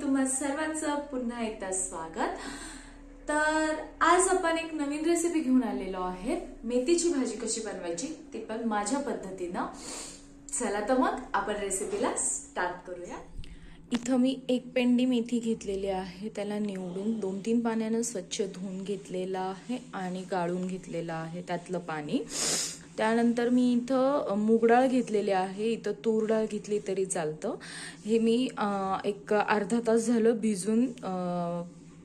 तुम्हा सर्वांचं पुन्हा एकदा स्वागत। तर आज आपण एक नवीन रेसिपी घेऊन आलेलो आहे। मेथीची भाजी कशी बनवायची ती पण माझ्या पद्धतीने। चला तर मग आपण रेसिपीला स्टार्ट करूया। इथं मी एक पेंडी मेथी घेतलेली आहे, त्याला निवडून 2-3 पाण्याने स्वच्छ धुवून घेतलेला आहे आणि गाळून घेतलेला आहे त्यातलं पाणी। त्यानंतर मी इथं मूग डाळ घेतलेली आहे, इथं तूर डाळ घेतली तरी चालतं। हे मी एक अर्धा तास झालं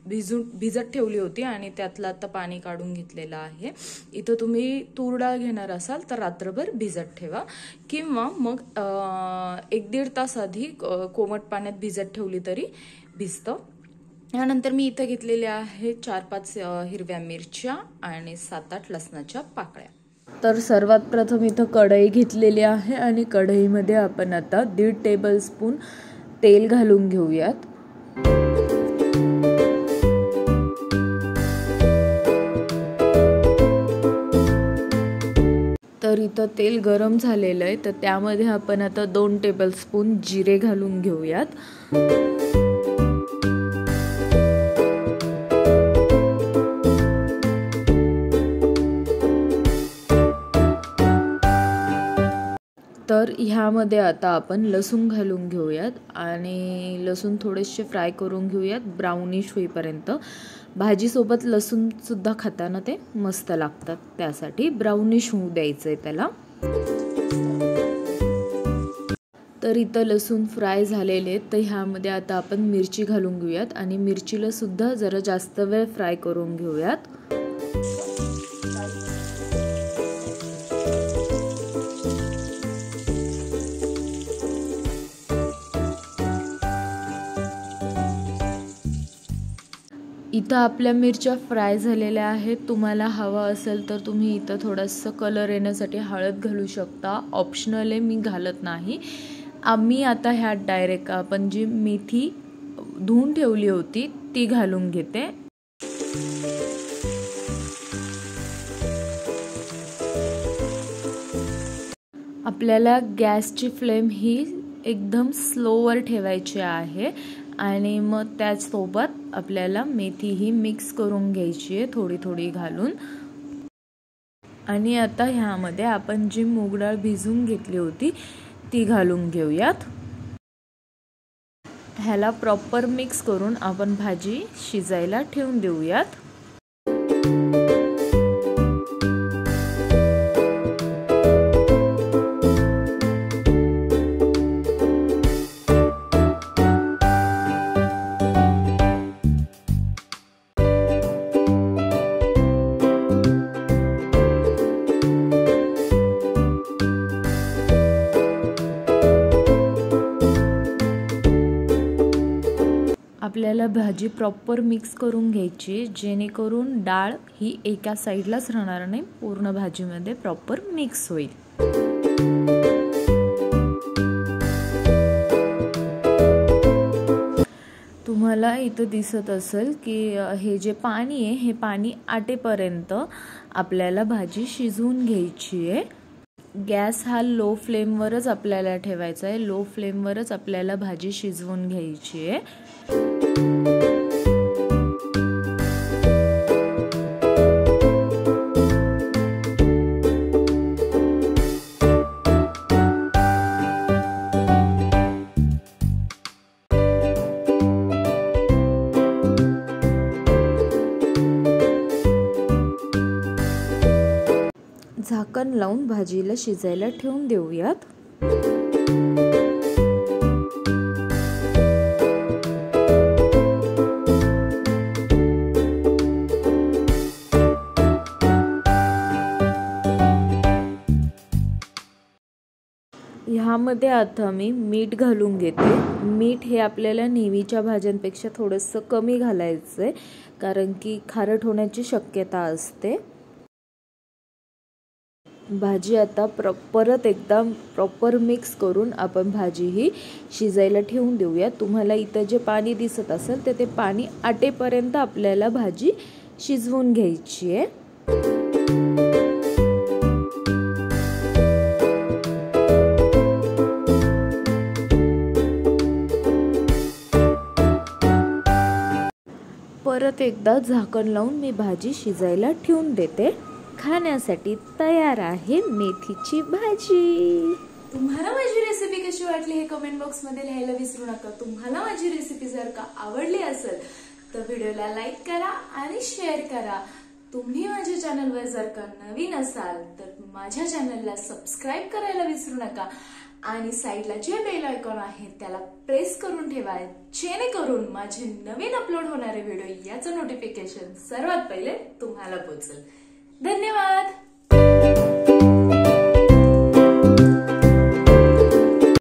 भिजत ठेवली होती आणि त्यातलं आता पाणी काढून घेतलेलं आहे। इथं तुम्ही तूर डाळ घेणार असाल तर रात्रभर भिजत ठेवा किंवा मग 1-1.5 तास आधी कोमट पाण्यात भिजत ठेवली तरी भिजतं। त्यानंतर मी इथं घेतलेले आहे 4-5 हिरव्या मिरच्या आणि 7-8 लसणाच्या पाकळ्या। तर सर्वात प्रथम इथं कढई घेतलेली आहे आणि कढईमध्ये आपण आता 1.5 टेबलस्पून तेल घालून घेऊयात। तर इथं तेल गरम झालेलं आहे, तर त्यामध्ये आपण आता 2 टेबलस्पून जिरे घालून घेऊयात। तर ह्यामध्ये आता आपण लसूण घालून घेऊयात आणि लसूण थोडेसे फ्राय करून घेऊयात ब्राउनिश होईपर्यंत। भाजी सोबत लसूण सुद्धा खाताना ते मस्त लागतात, त्यासाठी ब्राउनिश होऊ द्यायचंय त्याला। तर इथं लसूण फ्राय झालेले, तर ह्यामध्ये आता आपण मिरची घालून घेऊयात आणि मिरचीला सुद्धा जरा जास्त वेळ फ्राय करून घेऊयात। इथं आपल्या मिरच्या फ्राय झालेल्या आहेत। तुम्हाला हवा असेल तर तुम्ही इथं थोडंसं कलर येण्यासाठी हळद घालू शकता, ऑप्शनल आहे, मी घालत नाही। आम्ही आता ह्यात डायरेक्ट आपण जी मेथी धुवून ठेवली होती ती घालून घेते। आपल्याला गॅसची फ्लेम ही एकदम स्लोवर ठेवायची आहे आणि मग त्याचसोबत आपल्याला मेथी ही मिक्स करून घ्यायची आहे थोडी थोडी घालून। आणि आता ह्यामध्ये आपण जी मूग डाळ भिजवून घेतली होती ती घालून घेऊयात। ह्याला प्रॉपर मिक्स करून आपण भाजी शिजायला ठेवून देऊयात। आपल्याला भाजी प्रॉपर मिक्स करून घ्यायची, जेणेकरून डाळ ही एका साईडलाच राहणार नाही, पूर्ण भाजीमध्ये प्रॉपर मिक्स होईल। तुम्हाला इथं दिसत असेल की हे जे पाणी आहे हे पाणी आटेपर्यंत आपल्याला भाजी शिजवून घ्यायची आहे। गॅस हा लो फ्लेमवरच आपल्याला ठेवायचा आहे, लो फ्लेमवरच आपल्याला भाजी शिजवून घ्यायची आहे। झाकण लावून भाजीला शिजायला ठेवून देऊयात। ह्यामध्ये आता मी मीठ घालून घेते। मीठ हे आपल्याला नेहमीच्या भाज्यांपेक्षा थोडंसं कमी घालायचंय, कारण की खारट होण्याची शक्यता असते। भाजी आता परत एकदा प्रॉपर मिक्स करून आपण भाजी ही शिजायला ठेवून देऊया। तुम्हाला इथं जे पाणी दिसत असेल ते पाणी आटेपर्यंत आपल्याला भाजी शिजवून घ्यायची आहे। परत एकदा झाकण लावून मी भाजी शिजायला ठेवून देते. खाण्यासाठी तयार आहे मेथीची भाजी. तुम्हाला माझी रेसिपी कशी वाटली हे कमेंट बॉक्स मध्ये लिहायला विसरू नका. तुम्हाला माझी रेसिपी जर का आवडली असेल तर व्हिडिओला लाईक करा आणि शेअर करा. तुम्ही माझ्या चॅनलवर जर का नवीन असाल तर माझ्या चॅनलला सबस्क्राईब करायला विसरू नका आणि साईडला जे बेल आयकॉन आहे त्याला प्रेस करून ठेवा, जेणेकरून माझे नवीन अपलोड होणारे व्हिडिओ याचं नोटिफिकेशन सर्वात पहिले तुम्हाला पोहोचेल. धन्यवाद.